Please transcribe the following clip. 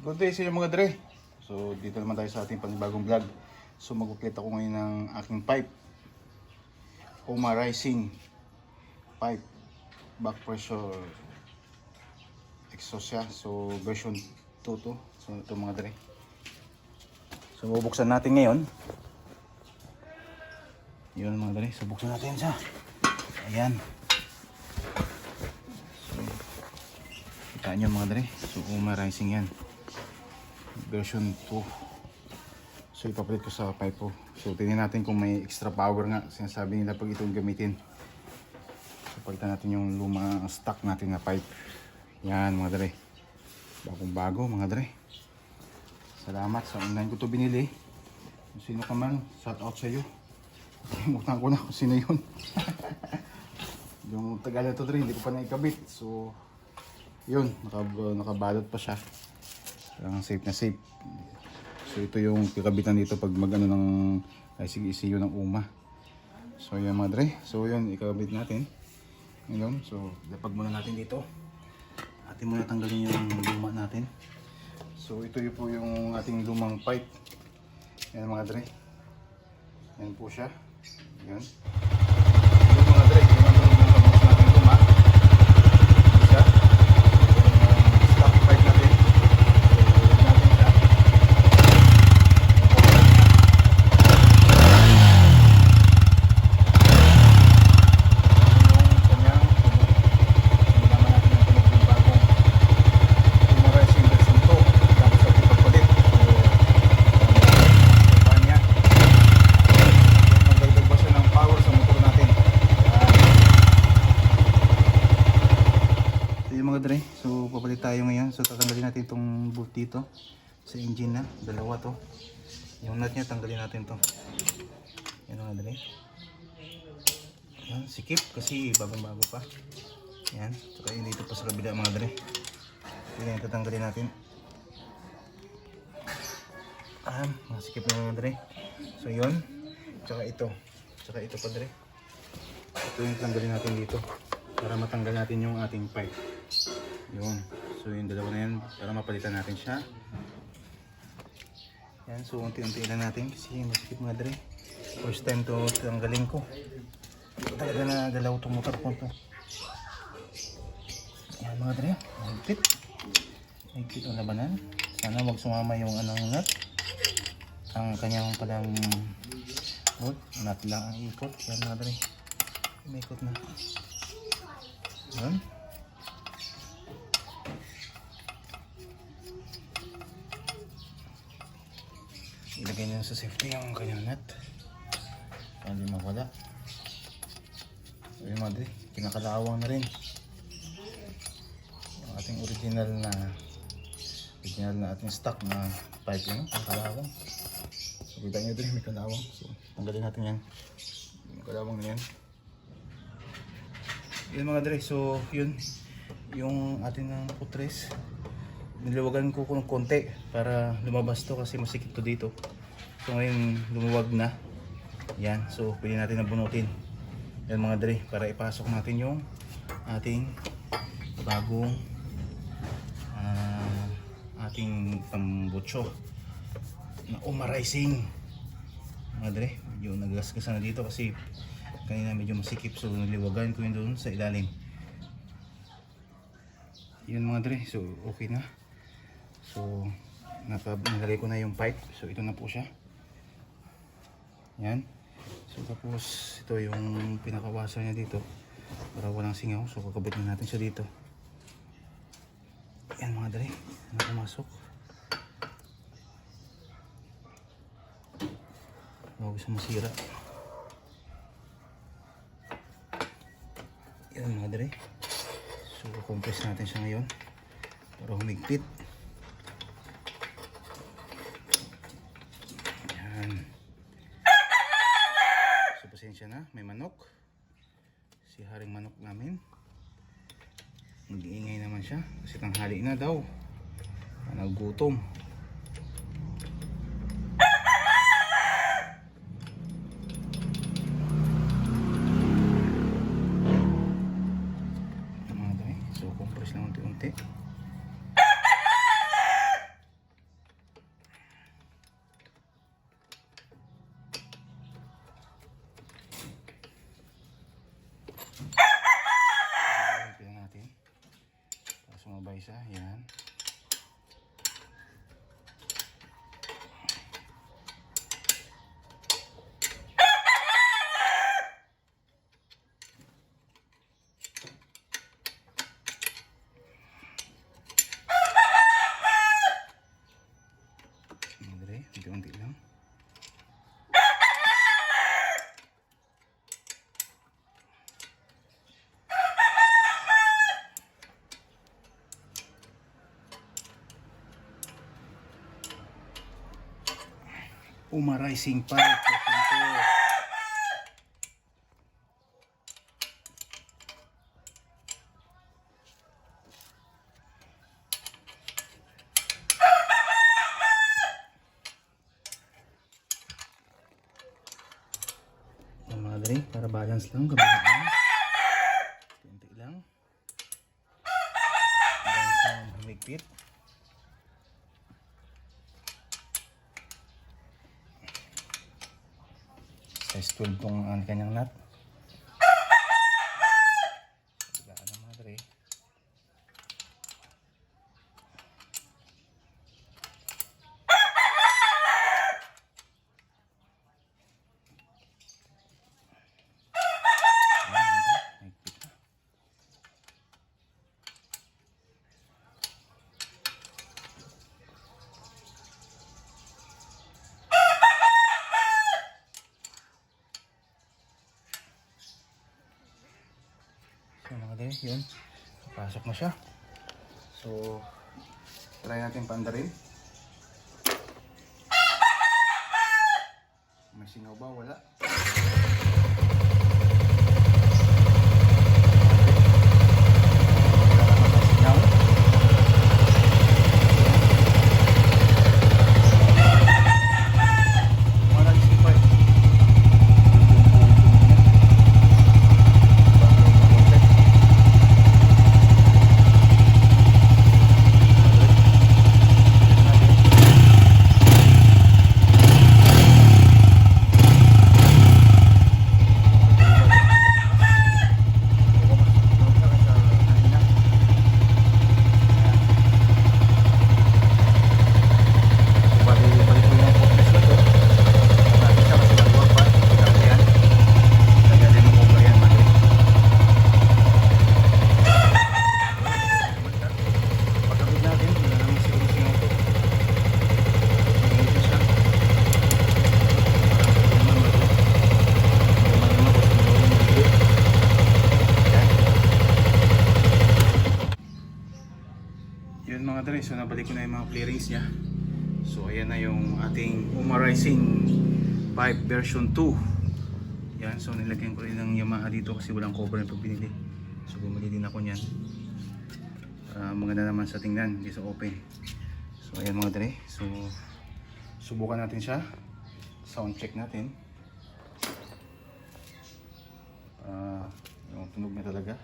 Good day sa inyo mga dre. So dito naman tayo sa ating panibagong vlog. So mag-update ako ngayon ng aking pipe. Oma Rising pipe. Back pressure exhaust siya. So version 2 to. So ito mga dre. So bubuksan natin ngayon. Yun mga dre. So buksan natin siya. Ayan. So kita nyo mga dre. So Oma Rising yan. Version 2. So ipapalit ko sa pipe po. So tingnan natin kung may extra power nga. Sinasabi nila pag itong gamitin. So palitan natin yung luma stock natin na pipe. Yan mga dre. Bagong bago mga dre. Salamat sa online ko to binili. Kung sino ka man, shout out sa iyo. Kalimutan ko na kung sino yun. Yung tagal na to dre, hindi ko pa naikabit. So yun, nakabalot pa siya. Kailangan safe na safe. So ito yung kakabitan dito pag mag-ano ng ICU ng UMA. So yun mga dre. So yun, ikakabit natin. Ngayon, so lapag muna natin dito. Atin muna tanggalin yung luma natin. So ito yung po yung ating lumang pipe. Yan mga dre. Yan po siya. Yan. Ito mga dre, yung ang tulog ng pagbukas natin luma. Ito siya. Stock pipe natin. So papalit tayo ngayon. So tatanggalin natin itong bolt dito sa engine na. Dalawa to. Yung nut nya tanggalin natin to. Yan mga dre. Yan, sikip kasi bagong bago pa. Yan. Saka yun dito pa sa kabila mga dre. Yan, tatanggalin natin. Masikip na mga dre. So yun. Tsaka ito. Tsaka ito pa dre. Ito yung tanggalin natin dito. Para matanggal natin yung ating pipe. Yun. So yung dalawa na yan para mapalitan natin siya. Yan. So unti-unti lang natin kasi masikip mga dre. First time to tanggalin ko. Talaga na galaw itong motor ko to. Yan mga dre. Mahigpit. Mahigpit ang labanan. Sana wag sumama yung anong nut. Ang kanyang palang bolt. Nut lang ang ikot. Yan mga dre. May ikot na. Yan. Ilagay niyo sa safety yung kanyang nut para hindi mawala. Ayun mga dre, kinakalawang na rin yung ating original na ating stock na pipe yun, ang kalawang. So kita nyo dre, may kalawang. So tanggalin natin yan, yung kalawang na yan. Yun mga dre, so yun yung ating ng putres. Niluwagan ko ng konti para lumabas to kasi masikip to dito. So ngayon lumuwag na. Yan, so pwede natin nabunutin. Yan mga dre, para ipasok natin yung ating bagong ating pambutso na Oma Rising. Mga dre, medyo nagasgasan na dito kasi kanina medyo masikip. So niliwagan ko yun doon sa ilalim. Yun mga dre, so okay na. So nalagay ko na yung pipe. So ito na po siya. Yan. So tapos ito yung pinakawasan niya dito para walang singaw. So kakabit na natin siya dito. Yan mga dre, pumasok. Huwag sa masira. Yan mga dre. So compress natin siya ngayon para humigpit. Yan. So pasensya na, may manok. Si haring manok namin. Mag-iingay naman siya kasi tanghali na daw. Nagutom. So compress lang unti-unti. Rising Pipe version 2. Mga dre, para balance lang, gabagin lang. Kunti lang. Hanggang sa humigpit. Size 12 tong kanyang nut. Bigaan ng mga dre. So mga dre, yun. Pasok na siya. So, try natin paandarin. May singaw ba? Wala. Yun mga dre, so nabalik ko na yung mga clearings niya. So ayan na yung ating Rising Pipe version 2. Yan, so nilagyan ko rin ng Yamaha dito kasi walang cover na pag binili. So bumili din ako niyan. Maganda naman sa tingnan, hindi sa open. So ayan mga dre, so subukan natin siya. Sound check natin. Yung tunog niya talaga.